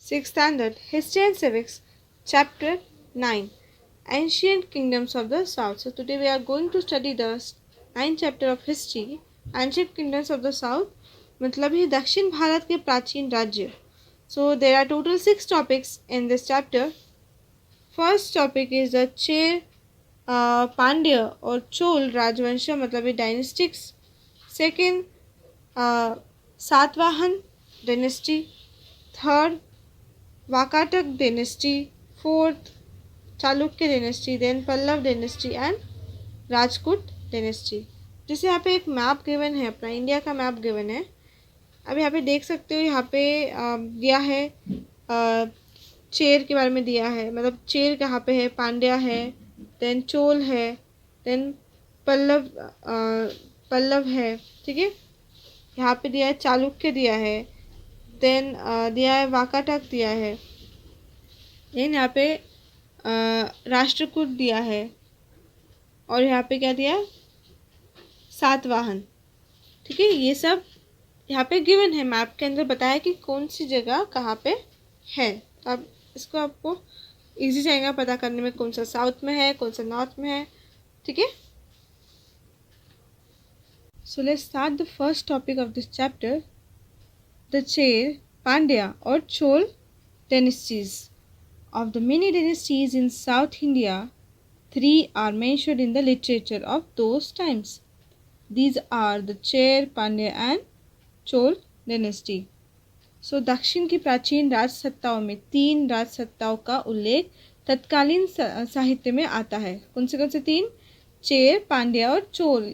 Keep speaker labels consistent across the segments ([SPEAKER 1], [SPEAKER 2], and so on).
[SPEAKER 1] Sixth Standard History and Civics, Chapter 9, Ancient Kingdoms of the South. So today we are going to study the ninth chapter of history, Ancient Kingdoms of the South. मतलब ये दक्षिण भारत के प्राचीन राज्य. So there are total 6 topics in this chapter. First topic is the Cher Pandya और चोल राजवंश, मतलब ये dynastics. Second Satavahana dynasty. Third Vakataka dynasty. Fourth Chalukya dynasty. Then Pallava dynasty and Rajput dynasty. जैसे यहाँ पे एक मैप गिवन है, अपना इंडिया का मैप गिवन है. अब यहाँ पे देख सकते हो, यहाँ पे दिया है चेर के बारे में दिया है, मतलब चेर कहाँ पे है, पांड्या है, देन चोल है, देन पल्लव है. ठीक है, यहाँ पे दिया है चालुक्य दिया है, देन दिया है वाकाटक दिया है, देन यहाँ पे राष्ट्रकूट दिया है, और यहाँ पे क्या दिया, सातवाहन. ठीक है, ये सब यहाँ पे गिवन है, मैप के अंदर बताया कि कौन सी जगह कहाँ पे है. तो अब इसको आपको इजी जाएगा पता करने में, कौन सा साउथ में है, कौन सा नॉर्थ में है. ठीक है, so let's start the first topic of this chapter, the Chera, Pandya और Chola dynasties. Of the many dynasties in South India, 3 are mentioned in the literature of those times. These are the Cher, Pandya and Chol dynasty. So दक्षिण की प्राचीन राज सत्ताओं में 3 राज सत्ताओं का उल्लेख तत्कालीन साहित्य में आता है. कौन से 3? चेर, पांड्या और चोल.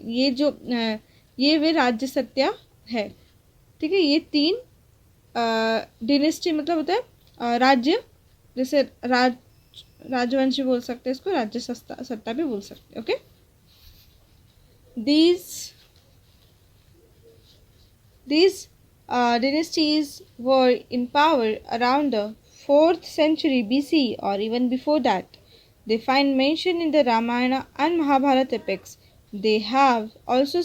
[SPEAKER 1] ये वे राज्य सत्ता है. ठीक है, ये 3 डिनेस्टी मतलब होता है राज्य, जैसे राजवंश भी बोल सकते हैं इसको, राज्य सत्ता भी बोल सकते हैं. Okay, these dynasties were in power around the 4th century BC or even before that. They find mention in the Ramayana and Mahabharata epics. They have also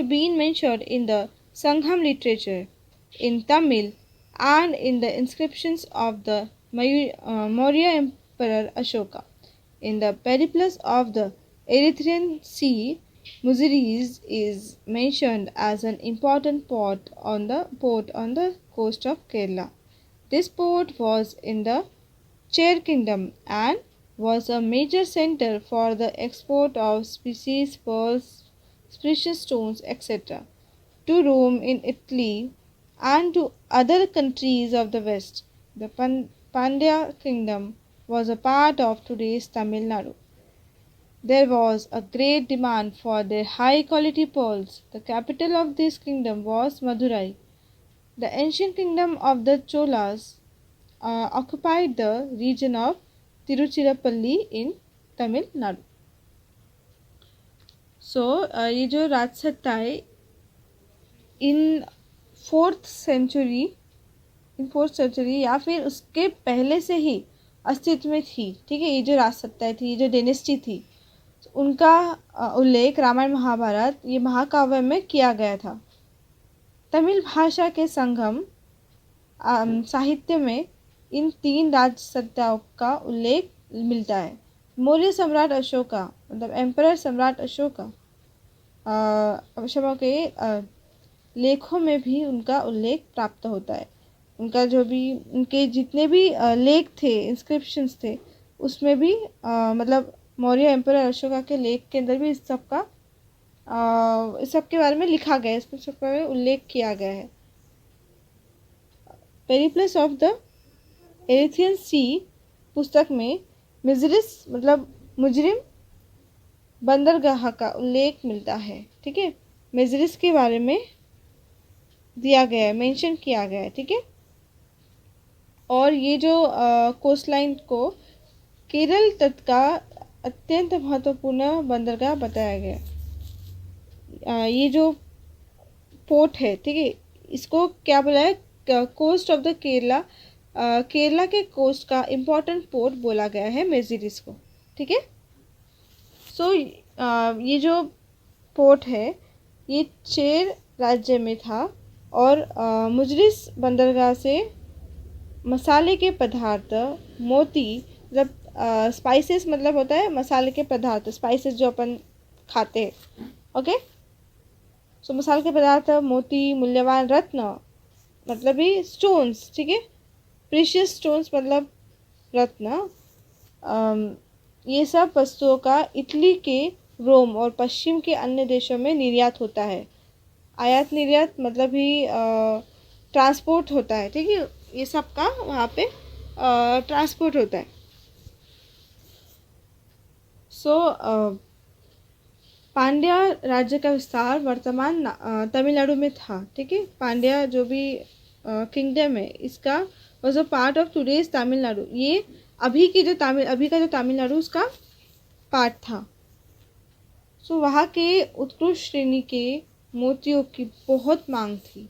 [SPEAKER 1] been mentioned in the Sangham literature, in Tamil, and in the inscriptions of the Maurya Emperor Ashoka. In the Periplus of the Erythraean Sea, Muziris is mentioned as an important port on the coast of Kerala. This port was in the Cher kingdom and was a major center for the export of species, pearls, precious stones, etc. to Rome in Italy and to other countries of the West. The Pandya kingdom was a part of today's Tamil Nadu. There was a great demand for their high quality pearls. The capital of this kingdom was Madurai. The ancient kingdom of the Cholas occupied the region of Tiruchirappalli in Tamil Nadu. So ये जो राजसत्ता है इन 4th century या फिर उसके पहले से ही अस्तित्व में थी. ठीक है, ये जो राजसत्ता थी, ये जो डायनेस्टी थी, उनका उल्लेख रामायण महाभारत ये महाकाव्य में किया गया था. तमिल भाषा के संगम साहित्य में इन 3 राजसत्ताओं का उल्लेख मिलता है. मौर्य सम्राट अशोका, मतलब एम्परर सम्राट अशोका के लेखों में भी उनका उल्लेख प्राप्त होता है. उनका जो भी उनके जितने भी लेख थे, इंस्क्रिप्शंस थे, उसमें भी मतलब मौर्य एम्परर अशोका के लेख के अंदर भी इस सब के बारे में लिखा गया है, इसमें सब के बारे में उल्लेख किया गया है. पेरिप्लस ऑफ द एरिथ्रियन सी पुस्तक में मिजरिस मतलब मुजरिम बंदरगाह का उल्लेख मिलता है. ठीक है, मिजरिस के बारे में दिया गया है, मेंशन किया गया है. ठीक है, और ये जो कोस्ट लाइन को केरल तट का अत्यंत महत्वपूर्ण बंदरगाह बताया गया. ये जो पोर्ट है, ठीक है, इसको क्या बोला है, coast of the Kerala, Kerala के कोस्ट का इम्पोर्टेंट पोर्ट बोला गया है मेजिरिस को. ठीक है, सो ये जो पोर्ट है ये चेर राज्य में था और मुजरिस बंदरगाह से मसाले के पदार्थ, मोती, मतलब स्पाइसेस मतलब होता है मसाले के पदार्थ, स्पाइसेस जो अपन खाते हैं, ओके। सो मसाले के पदार्थ, मोती, मूल्यवान रत्न मतलब ही स्टोन्स, ठीक है, प्रीशियस स्टोन्स मतलब रत्न, ये सब वस्तुओं का इटली के, रोम और पश्चिम के अन्य देशों में निर्यात होता है। आयात निर्यात मतलब ही ट्रांसपोर्ट होता है, ठीक है, ये सब का वहाँ पे ट्रांसपोर्ट होता है। सो पांड्या राज्य का विस्तार वर्तमान तमिलनाडु में था, ठीक है। पांड्या जो भी किंगडम है इसका was a part of today's Tamil Nadu, ये अभी का जो तमिलनाडु उसका पार्ट था। सो वहाँ के उत्कृष्ट श्रेणी के मोतियों की बहुत मांग थी,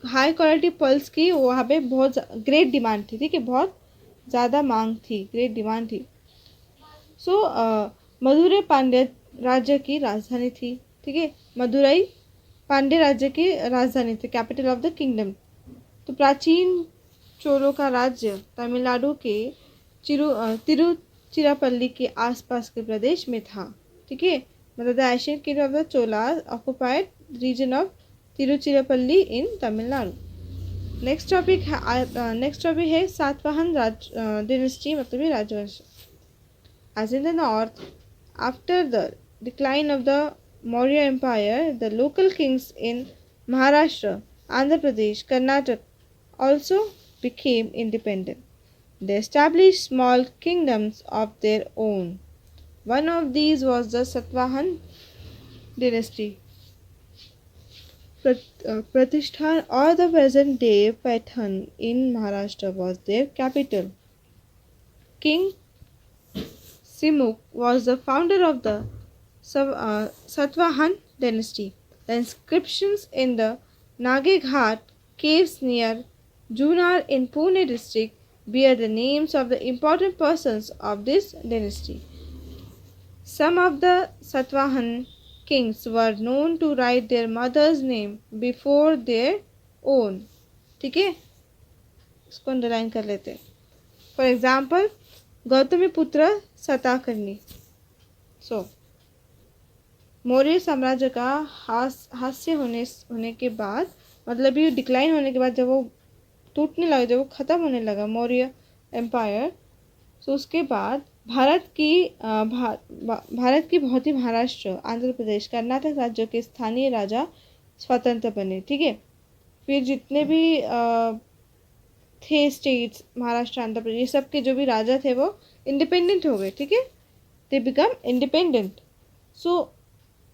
[SPEAKER 1] हाई क्वालिटी पर्ल्स की वहाँ पे बहुत ग्रेट डिमांड थी, ठीक है, बहुत ज़्यादा मांग थी, ग्रेट डिमांड थी। सो मदुरै पांड्य राज्य की राजधानी थी, ठीक है, मदुरई पांड्य राज्य की राजधानी थी, कैपिटल ऑफ द किंगडम। तो प्राचीन चोलों का राज्य तमिलनाडु के तिरुचिरापल्ली के आसपास के प्रदेश में था, ठीक है, मतलब the Asian kingdom of the Cholas occupied region of Tiruchirappalli in Tamil Nadu. Next topic है सातवाहन डिनेस्टी मतलब राजवंश। As in the north, after the decline of the Maurya Empire, the local kings in Maharashtra, Andhra Pradesh, Karnataka also became independent. They established small kingdoms of their own. One of these was the Satvahan dynasty. Pratishthan or the present day Paitan in Maharashtra was their capital. King Simuk was the founder of the Satvahan dynasty. The inscriptions in the Nageghat caves near Junar in Pune district bear the names of the important persons of this dynasty. Some of the Satvahan kings were known to write their mother's name before their own. ठीक है, इसको underline कर लेते हैं। For example Gautamiputra Satakarni. So Maurya साम्राज्य का हास्य होने के बाद, मतलब ये डिक्लाइन होने के बाद, जब वो टूटने लगा, जब वो ख़त्म होने लगा मौर्य एम्पायर, सो उसके बाद भारत की भौती महाराष्ट्र, आंध्र प्रदेश, कर्नाटक राज्यों के स्थानीय राजा स्वतंत्र बने, ठीक है। फिर जितने भी थे स्टेट्स, महाराष्ट्र, आंध्र प्रदेश, ये सब के जो भी राजा थे वो इंडिपेंडेंट हो गए, ठीक है, दे बिकम इंडिपेंडेंट। सो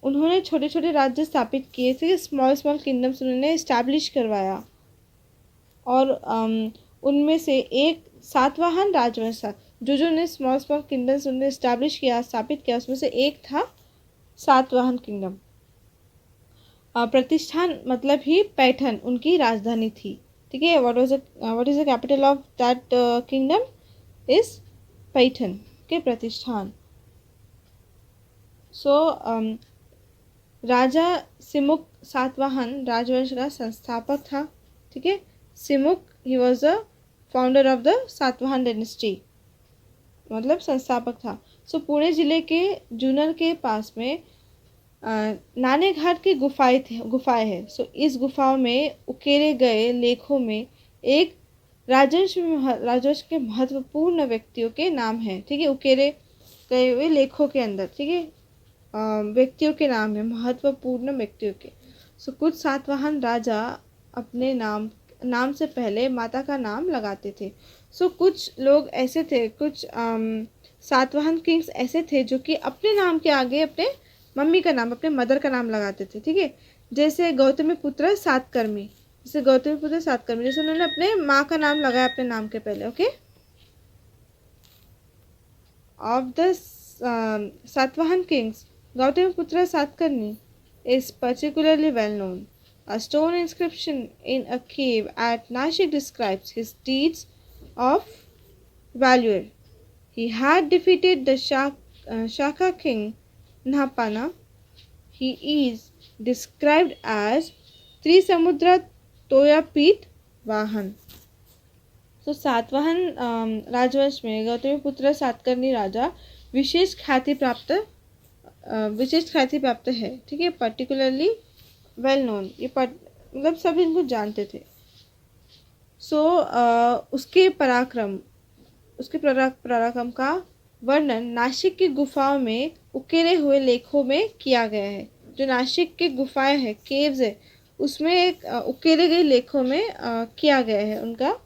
[SPEAKER 1] उन्होंने छोटे छोटे राज्य स्थापित किए थे, स्मॉल स्मॉल किंगडम्स उन्होंने इस्टेब्लिश करवाया, और उनमें से एक सातवाहन राजवंश था। जो ने स्मॉल स्मॉल किंगडम्स उन्होंने इस्टेब्लिश किया, स्थापित किया, उसमें से एक था सातवाहन किंगडम। प्रतिष्ठान मतलब ही पैठन उनकी राजधानी थी, ठीक है। What is the capital of that kingdom is Paithan के प्रतिष्ठान। सो राजा सिमुक सातवाहन राजवंश का संस्थापक था, ठीक है। Simuka he was the founder of the Satavahana dynasty, मतलब संस्थापक था। सो पुणे जिले के जूनर के पास में नाने घाट की गुफाएं हैं। सो इस गुफाओं में उकेरे गए लेखों में एक राजवंश के महत्वपूर्ण व्यक्तियों के नाम हैं, ठीक है। उकेरे गए हुए लेखों के अंदर, ठीक है, व्यक्तियों के नाम है, महत्वपूर्ण व्यक्तियों के। सो कुछ सातवाहन राजा अपने नाम से पहले माता का नाम लगाते थे। सो कुछ लोग ऐसे थे, कुछ सातवाहन किंग्स ऐसे थे जो कि अपने नाम के आगे अपने मम्मी का नाम, अपने मदर का नाम लगाते थे, ठीक है। जैसे गौतमीपुत्र सातकर्मी, जैसे उन्होंने अपने माँ का नाम लगाया अपने नाम के पहले, okay. Of the Satavahana Kings, Gautamiputra Satkarni is particularly well known. A stone inscription in a cave at Nashik describes his deeds of valor. He had defeated the Shaka king Nahapana. He is described as Trisamudra Toyapit Vahan. तो सातवाहन राजवंश में गौतमीपुत्र सातकर्णी राजा विशेष ख्याति प्राप्त है, ठीक है, particularly well known, ये मतलब सब इनको जानते थे। सो उसके पराक्रम का वर्णन नासिक की गुफाओं में उकेरे हुए लेखों में किया गया है। जो नासिक की गुफाएं हैं, केव्स है, उसमें एक उकेरे गए लेखों में किया गया है उनका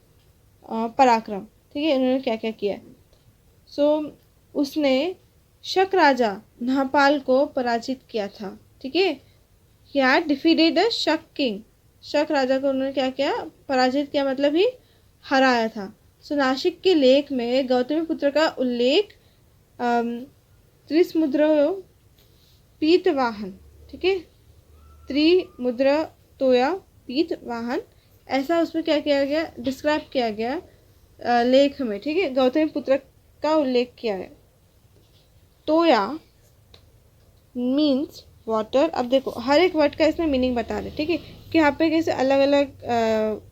[SPEAKER 1] पराक्रम, ठीक है, उन्होंने क्या क्या किया। सो उसने शक राजा नहपाल को पराजित किया था, ठीक है, ही हैड डिफीटेड द शक किंग, शक राजा को उन्होंने क्या किया, पराजित किया, मतलब ही हराया था। सो नासिक के लेख में गौतमीपुत्र का उल्लेख त्रिसमुद्र पीतवाहन, ठीक है, त्रिमुद्र तोया पीतवाहन, ऐसा उसमें क्या किया गया, डिस्क्राइब किया गया लेख में, ठीक है, गौतमीपुत्र का उल्लेख किया है। तोया मीन्स वाटर। अब देखो हर एक वर्ड का इसमें मीनिंग बता रहे, ठीक है, कि यहाँ पे कैसे अलग अलग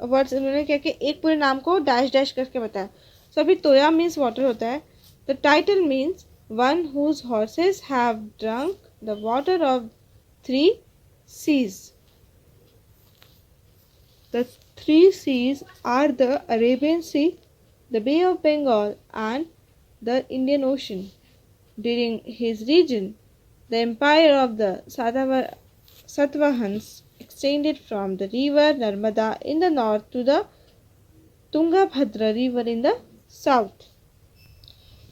[SPEAKER 1] वर्ड्स उन्होंने क्या किया, एक पूरे नाम को डैश डैश करके बताया। सो अभी तोया मीन्स वाटर होता है। The title means one whose horses have drunk the water of 3 seas. The 3 seas are the Arabian Sea, the Bay of Bengal, and the Indian Ocean. During his region, the empire of the Satvahans extended from the river Narmada in the north to the Tungabhadra river in the south.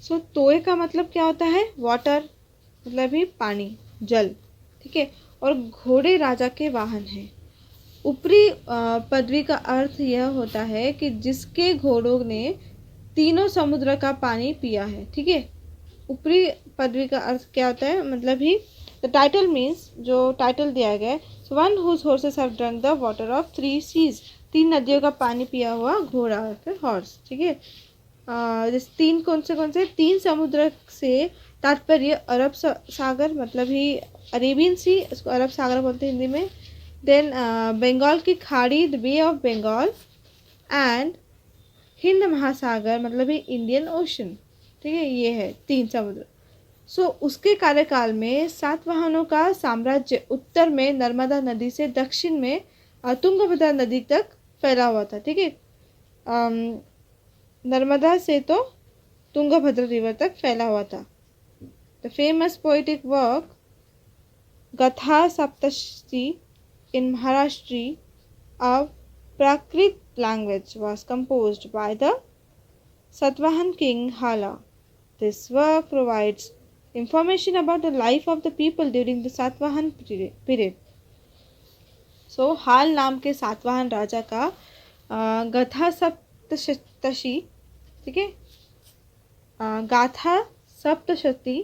[SPEAKER 1] So तोय का मतलब क्या होता है, water, मतलब ही पानी, जल, ठीक है, और घोड़े राजा के वाहन हैं। ऊपरी पदवी का अर्थ यह होता है कि जिसके घोड़ों ने तीनों समुद्र का पानी पिया है, ठीक है। ऊपरी पदवी का अर्थ क्या होता है, मतलब ही द टाइटल मीन्स, जो टाइटल दिया गया है, so one whose horses have drunk the water of 3 seas, 3 नदियों का पानी पिया हुआ घोड़ा, हॉर्स, ठीक है। जैसे 3 कौन से 3 समुद्र से तात्पर्य अरब सागर, मतलब ही अरेबियन सी, इसको अरब सागर बोलते हैं हिंदी में। देन बंगाल की खाड़ी, the bay of Bengal, and Hind Mahasagar, मतलब ही इंडियन ओशन, ठीक है, ये है 3 समुद्र। सो उसके कार्यकाल में सातवाहनों का साम्राज्य उत्तर में नर्मदा नदी से दक्षिण में तुंगभद्रा नदी तक फैला हुआ था, ठीक है, नर्मदा से तो तुंगभद्रा रिवर तक फैला हुआ था। द फेमस पोएटिक वर्क गाथा Saptashati in Maharashtra of Prakrit language was composed by the Satvahan king Hala. This work provides information about the life of the people during the Satvahan period. So हाल नाम के सातवाहन राजा का गाथा सप्तशती, ठीक है, गाथा सप्तशती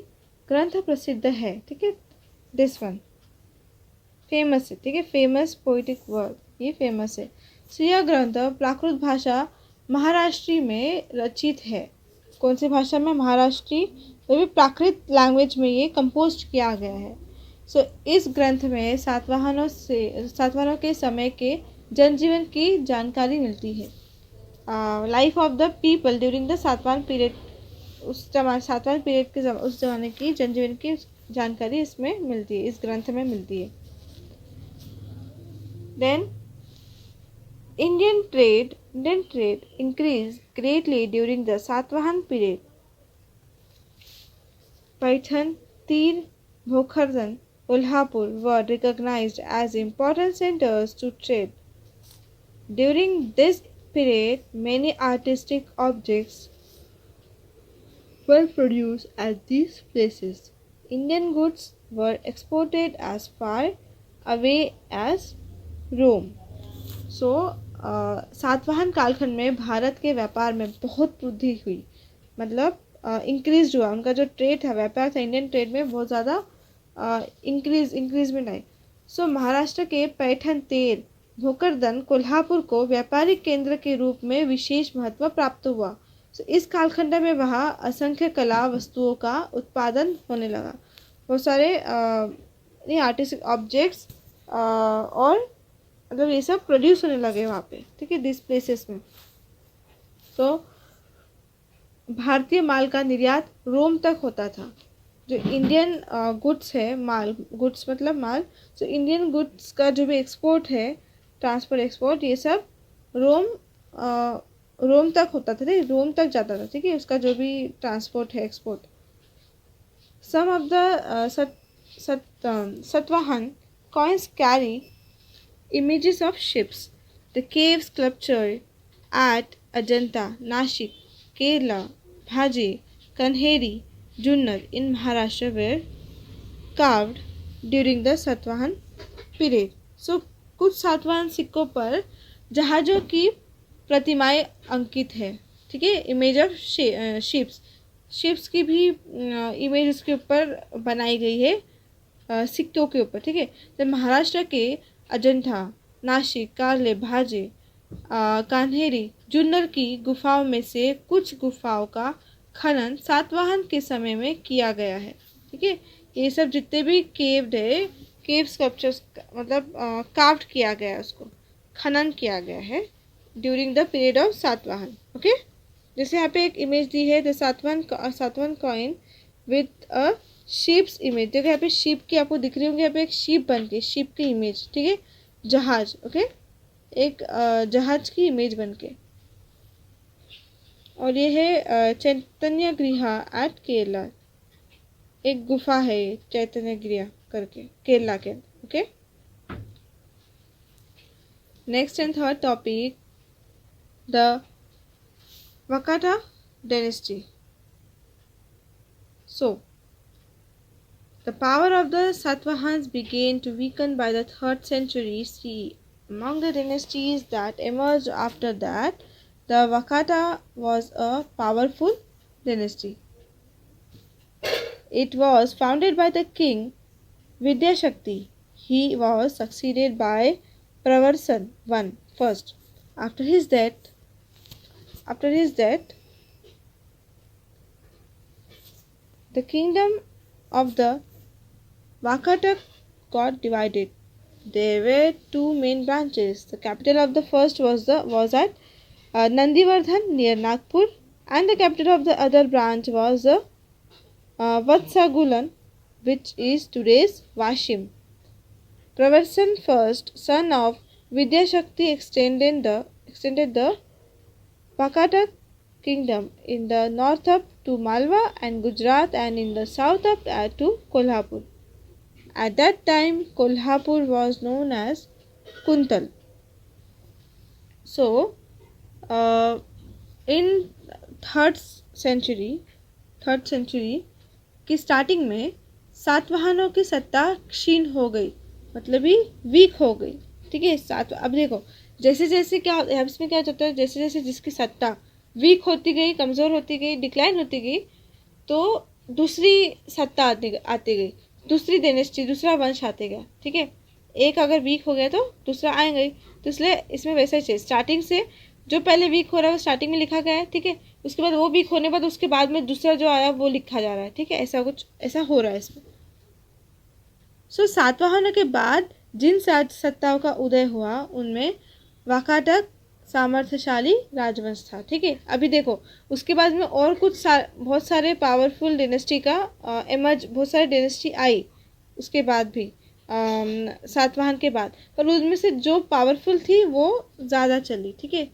[SPEAKER 1] ग्रंथ प्रसिद्ध है, ठीक है, दिस वन फेमस है, ठीक है, फेमस पोइटिक वर्क, ये फेमस है। सो यह ग्रंथ प्राकृत भाषा महाराष्ट्री में रचित है। कौन सी भाषा में, महाराष्ट्री, तो भी प्राकृत लैंग्वेज में ये कंपोज किया गया है। सो इस ग्रंथ में सातवाहनों के समय के जनजीवन की जानकारी मिलती है। Life of the people during the Satavahana period, Satavahana period के उस जमाने की जनजीवन की जानकारी इसमें मिलती है, इस ग्रंथ में मिलती है। Then Indian trade increased greatly during the Satvahan period. Paithan, Tir, Bhokhardan, Kolhapur were recognized as important centers to trade. During this period, many artistic objects were produced at these places. Indian goods were exported as far away as रोम। सो सातवाहन कालखंड में भारत के व्यापार में बहुत वृद्धि हुई, मतलब increase हुआ, उनका जो ट्रेड था, व्यापार था, इंडियन ट्रेड में बहुत ज़्यादा इंक्रीजमेंट आई। सो महाराष्ट्र के पैठन, तेर, भोकरदन, कोल्हापुर को व्यापारिक केंद्र के रूप में विशेष महत्व प्राप्त हुआ। सो इस कालखंड में वहाँ असंख्य कला वस्तुओं का उत्पादन होने लगा, बहुत सारे आर्टिस्टिक ऑब्जेक्ट्स और मतलब ये सब प्रोड्यूस होने लगे वहाँ पे, ठीक है, दिस प्लेसेस में। तो भारतीय माल का निर्यात रोम तक होता था। जो इंडियन गुड्स है, माल, गुड्स मतलब माल, जो इंडियन गुड्स का जो भी एक्सपोर्ट है, ट्रांसपोर्ट एक्सपोर्ट, ये सब रोम रोम तक होता था, ठीक, रोम तक जाता था, ठीक है, उसका जो भी ट्रांसपोर्ट है, export. Some of the Satvahan coins carry images of ships. The cave sculpture at Ajanta, Nashik, Kerala, Bhaji, Kanheri, Junnar in Maharashtra were carved during the Satvahan period. So कुछ सातवाहन सिक्कों पर जहाज़ों की प्रतिमाएं अंकित है, ठीक है, इमेज ऑफ शिप्स, शिप्स की भी इमेज उसके ऊपर बनाई गई है, सिक्कों के ऊपर, ठीक है। तो महाराष्ट्र के अजंता, नासिक, कार्ले, भाजे, कान्हेरी, जुन्नर की गुफाओं में से कुछ गुफाओं का खनन सातवाहन के समय में किया गया है, ठीक है। ये सब जितने भी केव्ड है, केव स्कल्पचर्स, मतलब कार्व्ड किया गया है, उसको खनन किया गया है during the period of Satavahana. Okay, जैसे यहाँ पे एक इमेज दी है, the Satavahana coin with a sheeps image. देखो यहाँ पे शीप की आपको दिख रही होंगी, यहाँ पे एक शीप बन के, शीप की इमेज, ठीक है, जहाज, ओके, एक जहाज की इमेज बन के। और ये है चैतन्य गृह एट केरला, एक गुफा है चैतन्य गृह करके केरला के, okay. Next and third topic, the Vakata dynasty. So, the power of the Satvahans began to weaken by the 3rd century CE. Among the dynasties that emerged after that, the Vakata was a powerful dynasty. It was founded by the king Vidyashakti. He was succeeded by Pravarsan I first. After his death, the kingdom of the Vakata got divided. There were two main branches. The capital of the first was at Nandivardhan near Nagpur, and the capital of the other branch was Vatsagulan, which is today's Washim. Pravarsan first, son of Vidyashakti, extended the Vakata kingdom in the north up to Malwa and Gujarat, and in the south up to Kolhapur. At that time, Kolhapur was known as Kuntal. So, in third century की starting में सातवाहनों की सत्ता क्षीण हो गई, मतलब ही week हो गई, ठीक है। अब देखो, जैसे जैसे क्या इसमें क्या होता है, जैसे जैसे जिसकी सत्ता वीक होती गई, कमज़ोर होती गई, डिक्लाइन होती गई, तो दूसरी सत्ता आती गई, दूसरी डायनेस्टी, दूसरा वंश आते गया, ठीक है। एक अगर वीक हो गया तो दूसरा आएगा ही, तो इसलिए इसमें वैसा ही स्टार्टिंग से जो पहले वीक हो रहा है वो स्टार्टिंग में लिखा गया है, ठीक है। उसके बाद वो वीक होने बाद उसके बाद में दूसरा जो आया वो लिखा जा रहा है, ठीक है। ऐसा हो रहा है इसमें। सो सातवाहनों के बाद जिन सत्ताओं का उदय हुआ उनमें वाकाटक सामर्थ्यशाली राजवंश था, ठीक है। अभी देखो उसके बाद में और कुछ बहुत सारे पावरफुल डायनेस्टी का बहुत सारे डायनेस्टी आई उसके बाद भी, सातवाहन के बाद, पर उनमें से जो पावरफुल थी वो ज़्यादा चली, ठीक है।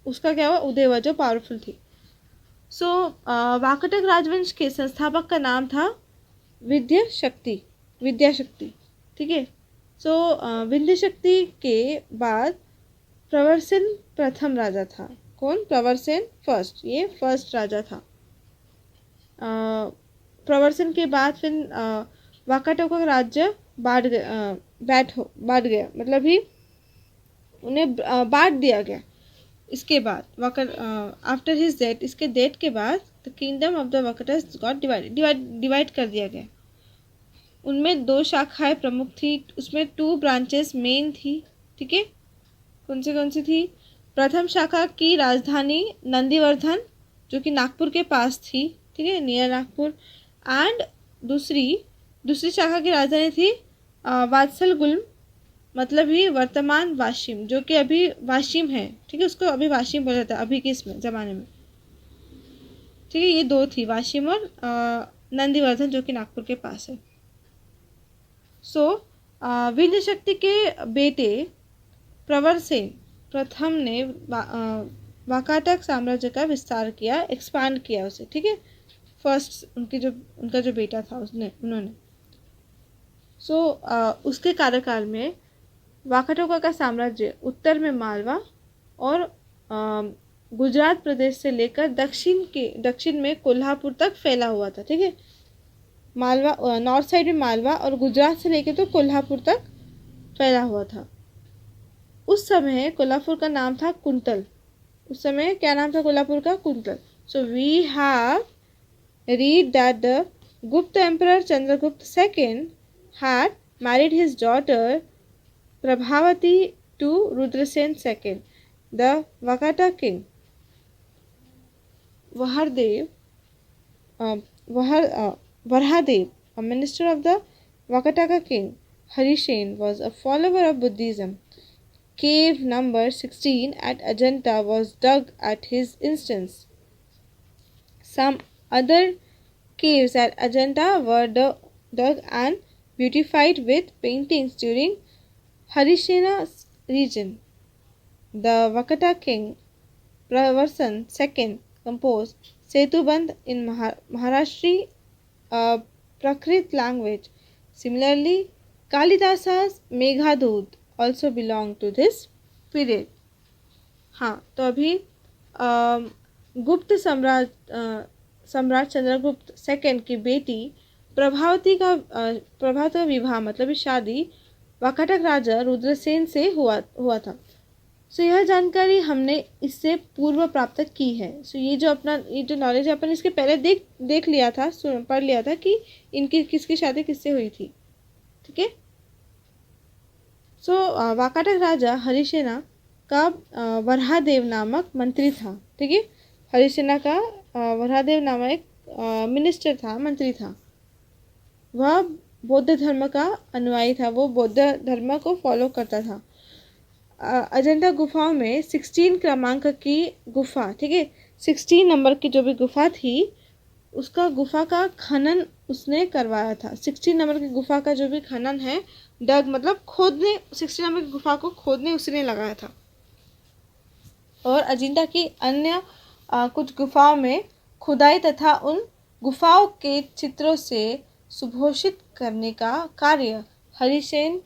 [SPEAKER 1] उसका क्या हुआ, उदय हुआ जो पावरफुल थी। सो वाकाटक राजवंश के संस्थापक का नाम था विद्याशक्ति, ठीक है। सो विद्याशक्ति के बाद प्रवरसेन प्रथम राजा था। कौन? प्रवरसेन फर्स्ट, ये फर्स्ट राजा था। प्रवरसेन के बाद फिर वाकाटक का राज्य बांट गया, मतलब ही उन्हें बांट दिया गया। इसके बाद आफ्टर हिज डेथ, इसके डेथ के बाद the kingdom of the Vakatas got divide कर दिया गया। उनमें 2 शाखाएं प्रमुख थी, उसमें 2 ब्रांचेस मेन थी, ठीक है। कौन सी थी? प्रथम शाखा की राजधानी नंदीवर्धन जो कि नागपुर के पास थी, ठीक है, नियर नागपुर। एंड दूसरी शाखा की राजधानी थी वात्सलगुल्म, मतलब ही वर्तमान वाशिम, जो कि अभी वाशिम है, ठीक है, उसको अभी वाशिम बोला जाता है अभी के इसमें ज़माने में, ठीक है। ये दो थी, वाशिम और नंदीवर्धन, जो कि नागपुर के पास है। सो विंध्य शक्ति के बेटे प्रवर सेन प्रथम ने वाकाटक साम्राज्य का विस्तार किया, एक्सपांड किया उसे, ठीक है। फर्स्ट उनका जो बेटा था उन्होंने सो उसके कार्यकाल में वाकाटोका का साम्राज्य उत्तर में मालवा और गुजरात प्रदेश से लेकर दक्षिण में कोल्हापुर तक फैला हुआ था, ठीक है। मालवा नॉर्थ साइड में मालवा और गुजरात से लेकर तो कोल्हापुर तक फैला हुआ था। उस समय कोल्हापुर का नाम था कुंतल। उस समय क्या नाम था कोल्हापुर का? Kuntal. So we have read that the Gupta emperor Chandragupta second had married his daughter Prabhavati to Rudrasen II, the Vakata king. Varhadev, Varhadev, a minister of the Vakataka king, Harishen, was a follower of Buddhism. Cave number 16 at Ajanta was dug at his instance. Some other caves at Ajanta were dug and beautified with paintings during Harishena's reign. The Vakata king Pravarsan II composed Setubandh in Maharashtri Prakrit language. Similarly, Kalidasa's Meghadoot also belonged to this period. हाँ, तो अभी गुप्त सम्राट Chandragupta second की बेटी प्रभावती का विवाह मतलब शादी वाकाटक राजा रुद्रसेन से हुआ था। सो यह जानकारी हमने इससे पूर्व प्राप्त की है। सो ये जो नॉलेज है अपन इसके पहले देख लिया था, पढ़ लिया था कि इनकी किसकी शादी किससे हुई थी, ठीक है। सो वाकाटक राजा हरिसेना का वरहादेव नामक मंत्री था, ठीक है। हरिसेना का वरहादेव नामक एक मिनिस्टर था, मंत्री था। वह बौद्ध धर्म का अनुयायी था, वो बौद्ध धर्म को फॉलो करता था। अजंता गुफाओं में 16 क्रमांक की गुफा, ठीक है, 16 नंबर की जो भी गुफा थी उसका गुफा का खनन उसने करवाया था। 16 नंबर की गुफा का जो भी खनन है, डग मतलब खोदने, 16 नंबर की गुफा को खोदने उसने लगाया था। और अजिंठा की अन्य कुछ गुफाओं में खुदाई तथा उन गुफाओं के चित्रों से सुभूषित करने का कार्य हरिसेन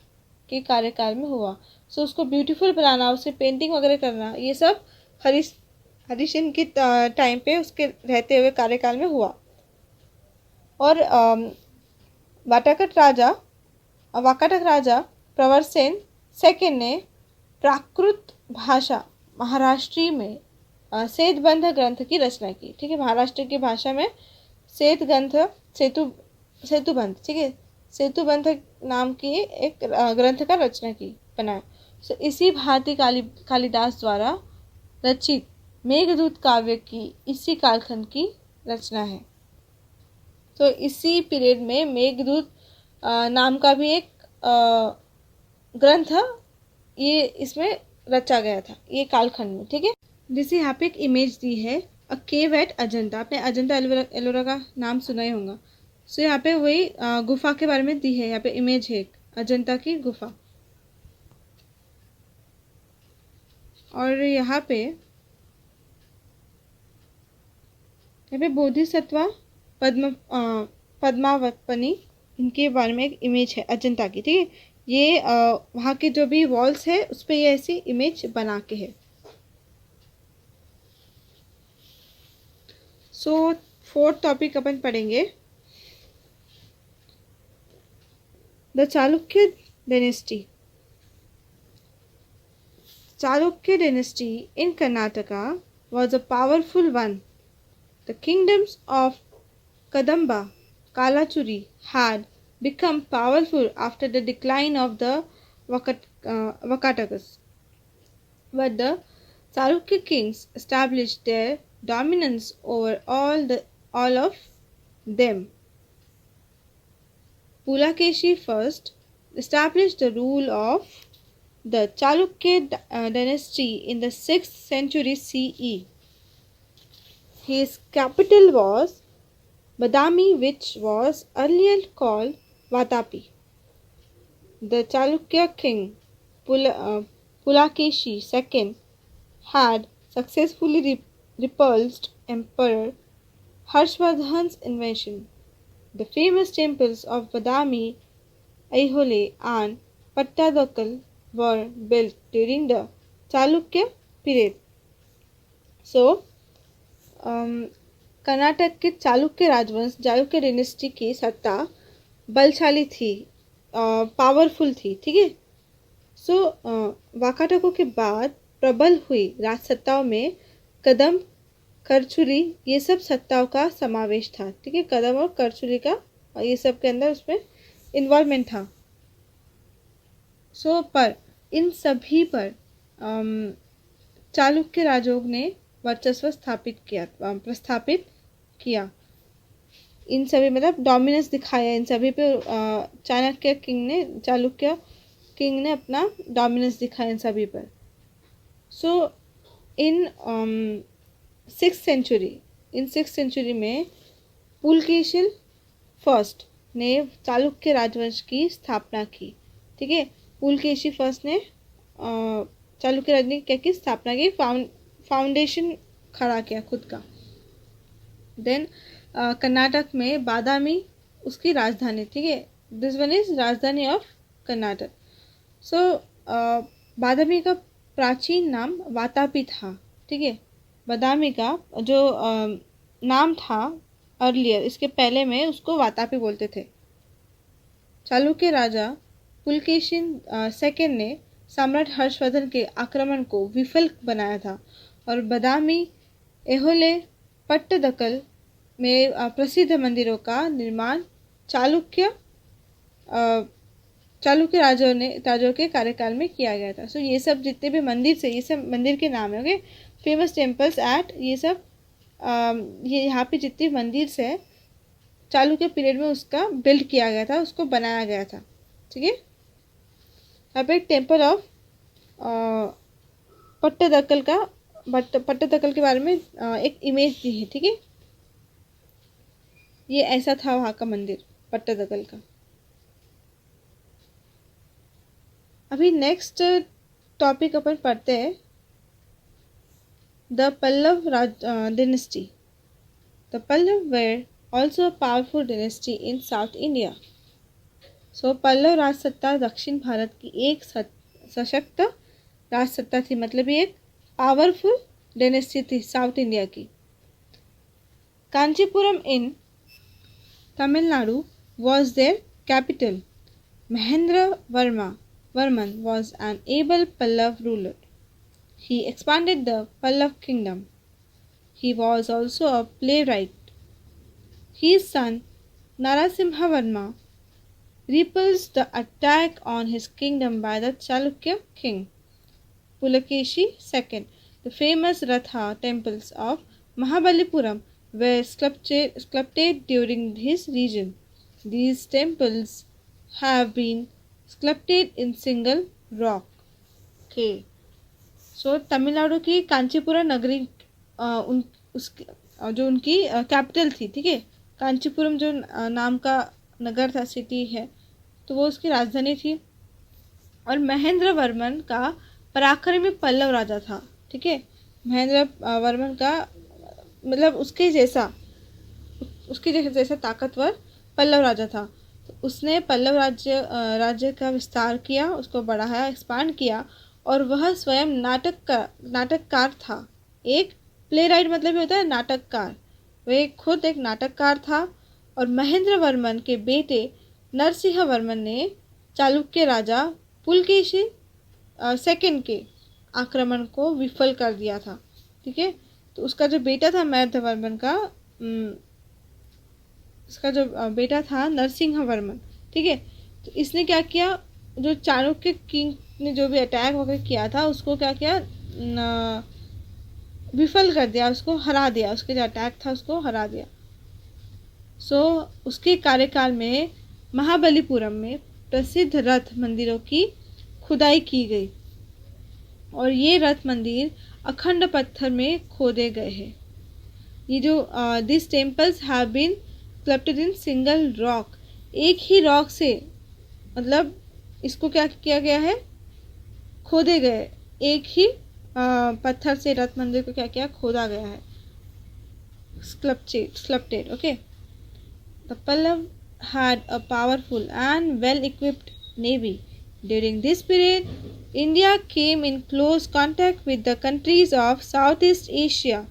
[SPEAKER 1] के कार्यकाल में हुआ। सो उसको ब्यूटीफुल बनाना, उसे पेंटिंग वगैरह करना, ये सब हरिसेन के टाइम पे उसके रहते हुए कार्यकाल में हुआ। और वाकाटक राजा प्रवरसेन सेकंड ने प्राकृत भाषा महाराष्ट्री में सेतुबंध ग्रंथ की रचना की, ठीक है। महाराष्ट्र की भाषा में सेतुबंध, ठीक है, सेतुबंध नाम की एक ग्रंथ का रचना की बनाया। सो इसी भांति कालिदास द्वारा रचित मेघदूत काव्य की इसी कालखंड की रचना है। तो इसी पीरियड में मेघदूत नाम का भी एक ग्रंथ ये इसमें रचा गया था, ये कालखंड में, ठीक है। जैसे यहाँ पे एक इमेज दी है, अ केव एट अजंता। आपने अजंता एलोरा का नाम सुना ही होगा। सो यहाँ पे वही गुफा के बारे में दी है, यहाँ पे इमेज है एक अजंता की गुफा। और यहाँ पे बोधिसत्वा पद्मावतपनी, इनके बारे में एक इमेज है अजंता की, ठीक है। ये वहाँ के जो भी वॉल्स है उस पर ये ऐसी इमेज बना के है। सो फोर्थ टॉपिक अपन पढ़ेंगे, the Chalukya dynasty. Chalukya dynasty in Karnataka was a powerful one. The kingdoms of Kadamba, Kalachuri had become powerful after the decline of the Vakatakas. But the Chalukya kings established their dominance over all of them. Pulakeshi first established the rule of the Chalukya dynasty in the 6th century CE. His capital was Badami, which was earlier called Vatapi. The Chalukya king Pulakeshi II had successfully repulsed Emperor Harshvardhan's invasion. The famous temples of Badami, Aihole, and Pattadakal were built during the Chalukya period. So, Karnataka के चालुक्य राजवंश Chalukya dynasty की सत्ता बलशाली थी, powerful थी, ठीक है। सो वाकाटकों के बाद प्रबल हुई राजसत्ताओं में कदम, करचुली, ये सब सत्ताओं का समावेश था, ठीक है। कदम और करचुली का ये सब के अंदर उसमें इन्वॉल्वमेंट था। पर इन सभी पर चालुक्य राजों ने वर्चस्व प्रस्थापित किया। इन सभी मतलब डोमिनेंस दिखाया इन सभी पे। चाणक्य किंग ने चालुक्य किंग ने अपना डोमिनेंस दिखाया इन सभी पर। इन 6th सेंचुरी में पुलकेशिन फर्स्ट ने चालुक्य राजवंश की स्थापना की, ठीक है। पुलकेशी फर्स्ट ने चालुक्य राजवंश की क्या की स्थापना की, फाउंडेशन खड़ा किया खुद का। देन कर्नाटक में बादामी उसकी राजधानी, ठीक है। दिस वन इज राजधानी ऑफ कर्नाटक। बादामी का प्राचीन नाम वातापी था, ठीक है। बादामी का जो नाम था अर्लियर, इसके पहले में उसको वातापी बोलते थे। चालुक्य राजा पुलकेशिन सेकंड ने सम्राट हर्षवर्धन के आक्रमण को विफल बनाया था और बादामी, ऐहोले, पट्टदकल में प्रसिद्ध मंदिरों का निर्माण चालुक्य राजों के कार्यकाल में किया गया था। ये सब जितने भी मंदिर से, ये सब मंदिर के नाम है, ओके। फेमस टेम्पल्स एट ये सब ये यहाँ पे जितने मंदिर से चालुक्य पीरियड में उसका बिल्ड किया गया था, उसको बनाया गया था, ठीक है। यहाँ पे टेम्पल ऑफ पट्टदकल के बारे में एक इमेज दी है, ठीक है। ये ऐसा था वहाँ का मंदिर पट्टदकल का। अभी नेक्स्ट टॉपिक अपन पढ़ते हैं, the Pallav dynasty. The Pallav were also a powerful dynasty in South India. Pallava राजसत्ता दक्षिण भारत की एक सशक्त राजसत्ता थी, मतलब ये एक पावरफुल डायनेस्टी थी साउथ इंडिया की। कांचीपुरम इन Tamil Nadu was their capital. Mahendra Varman was an able Pallav ruler. He expanded the Pallav kingdom. He was also a playwright. His son Narasimhavarma repulsed the attack on his kingdom by the Chalukya king Pulakeshi II. The famous Ratha temples of Mahabalipuram were sculpted during his region. These temples have been sculpted in single rock. Okay. Tamil Nadu की कांचीपुरम नगरी जो उनकी capital थी, ठीक है। कांचीपुरम जो नाम का नगर था, सिटी है, तो वो उसकी राजधानी थी। और महेंद्र वर्मन का पराक्रमी पल्लव राजा था, ठीक है। महेंद्र वर्मन का मतलब उसके जैसा ताकतवर पल्लव राजा था। तो उसने पल्लव राज्य का विस्तार किया, उसको बढ़ाया, एक्सपांड किया, और वह स्वयं नाटककार था। एक प्लेराइट मतलब होता है नाटककार, वह खुद एक नाटककार था। और महेंद्र वर्मन के बेटे नरसिंह वर्मन ने चालुक्य राजा पुलकेशी सेकंड के आक्रमण को विफल कर दिया था, ठीक है। तो उसका जो बेटा था महेंद्र वर्मन का, उसका जो बेटा था नरसिंह वर्मन, ठीक है। तो इसने क्या किया, जो चाणक्य किंग ने जो भी अटैक वगैरह किया था उसको क्या किया, विफल कर दिया, उसको हरा दिया, उसके जो अटैक था उसको हरा दिया। उसके कार्यकाल में महाबलीपुरम में प्रसिद्ध रथ मंदिरों की खुदाई की गई और ये रथ मंदिर अखंड पत्थर में खोदे गए हैं। ये जो this temples have been sculpted in single rock, एक ही रॉक से मतलब इसको क्या किया गया है, खोदे गए, एक ही पत्थर से रथ मंदिर को क्या किया, खोदा गया है, sculpted. Okay, the Pallav had a powerful and well-equipped navy. During this period, India came in close contact with the countries of Southeast Asia.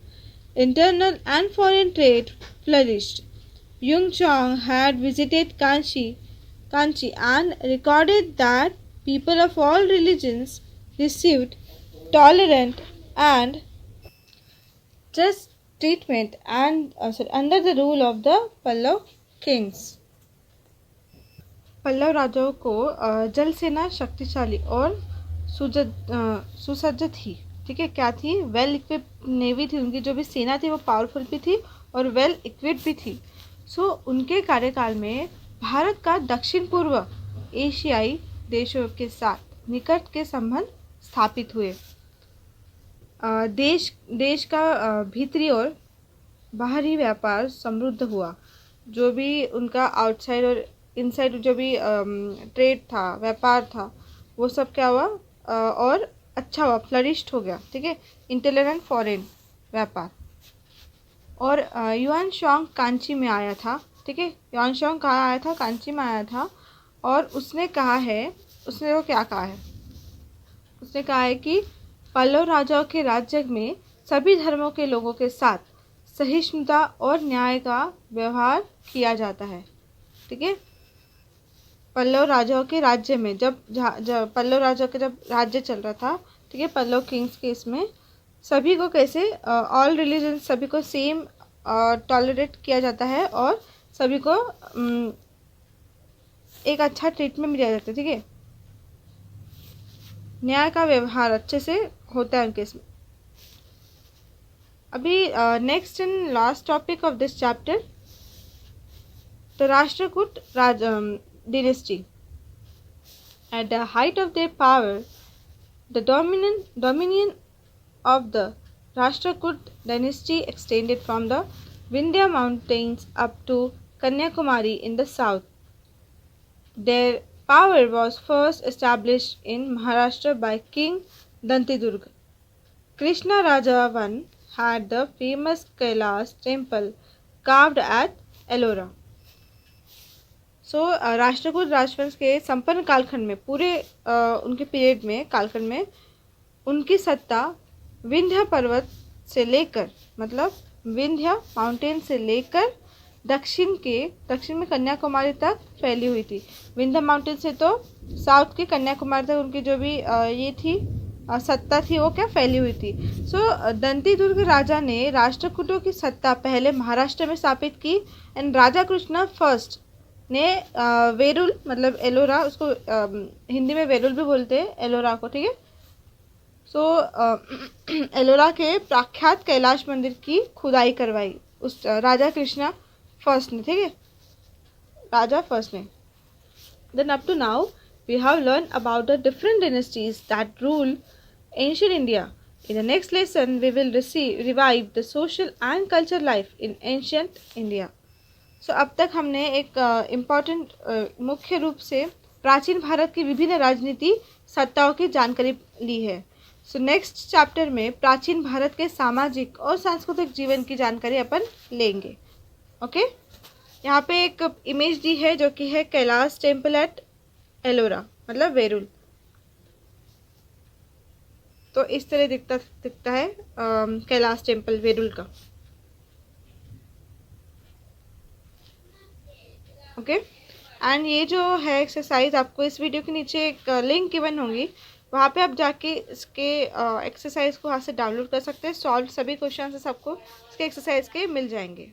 [SPEAKER 1] Internal and foreign trade flourished. Yung Chong had visited Kanchi and recorded that people of all religions received tolerant and just treatment and under the rule of the Pallav kings. Pallav राजाओं को जल सेना शक्तिशाली और सुसज्जित थी। ठीक है, क्या थी, वेल इक्विप्ड नेवी थी, उनकी जो भी सेना थी वो पावरफुल भी थी और वेल इक्विप्ड भी थी। उनके कार्यकाल में भारत का दक्षिण पूर्व एशियाई देशों के साथ निकट के संबंध स्थापित हुए। देश का भीतरी और बाहरी व्यापार समृद्ध हुआ। जो भी उनका आउटसाइड और इनसाइड जो भी ट्रेड था, व्यापार था, वो सब क्या हुआ और अच्छा हुआ, फ्लरिश्ड हो गया। ठीक है, इंटरनल एंड फॉरेन व्यापार। और युआन शॉन्ग कांची में आया था। ठीक है, युआन शॉन्ग कहाँ आया था, कांची में आया था। और उसने कहा है, उसने वो क्या कहा है, उसने कहा है कि पल्लव राजाओं के राज्य में सभी धर्मों के लोगों के साथ सहिष्णुता और न्याय का व्यवहार किया जाता है। ठीक है, पल्लव राजाओं के राज्य में जब पल्लव राजाओं का जब राज्य चल रहा था, ठीक है, पल्लव किंग्स के इसमें सभी को कैसे ऑल रिलीजन सभी को सेम टॉलरेट किया जाता है और सभी को एक अच्छा ट्रीटमेंट दिया जाता है। ठीक है, न्याय का व्यवहार अच्छे से होता है उनके इसमें। अभी next and last topic of this chapter, the Rashtrakuta dynasty. At the height of their power, the dominion of the Rashtrakut dynasty extended from the Vindhya mountains up to Kanyakumari in the south. Their power was first established in Maharashtra by King Dantidurga. Krishna Raja I had the famous Kailash temple carved at Ellora. Rashtrakuta राजवंश के संपन्न कालखंड में, पूरे उनके period में, कालखंड में उनकी सत्ता विंध्य पर्वत से लेकर, मतलब विंध्य माउंटेन से लेकर दक्षिण में कन्याकुमारी तक फैली हुई थी। विंध्य माउंटेन से तो साउथ के कन्याकुमारी तक उनकी जो भी ये थी सत्ता थी, वो क्या फैली हुई थी। दंतीदुर्ग राजा ने राष्ट्रकूटों की सत्ता पहले महाराष्ट्र में स्थापित की एंड राजा कृष्ण फर्स्ट ने वेरुल मतलब एलोरा, उसको हिंदी में वेरुल भी बोलते हैं एलोरा को। ठीक है, एलोरा के प्रख्यात कैलाश मंदिर की खुदाई करवाई उस राजा कृष्णा फर्स्ट ने। ठीक है, राजा फर्स्ट ने। Then up to now we have learn about the different dynasties that rule ancient India. In the next lesson we will revive the social and culture life in ancient India. अब तक हमने एक important मुख्य रूप से प्राचीन भारत की विभिन्न राजनीति सत्ताओं की जानकारी ली है। नेक्स्ट चैप्टर में प्राचीन भारत के सामाजिक और सांस्कृतिक जीवन की जानकारी अपन लेंगे। ओके, यहाँ पे एक इमेज दी है जो कि है कैलाश टेम्पल एट एलोरा, मतलब वेरुल। तो इस तरह दिखता है कैलाश टेम्पल वेरुल का। ओके, एंड ये जो है एक्सरसाइज आपको इस वीडियो के नीचे एक लिंक गिवन होंगी, वहाँ पे आप जाके इसके एक्सरसाइज को वहाँ से डाउनलोड कर सकते हैं। सॉल्व सभी क्वेश्चन सबको इसके एक्सरसाइज के मिल जाएंगे।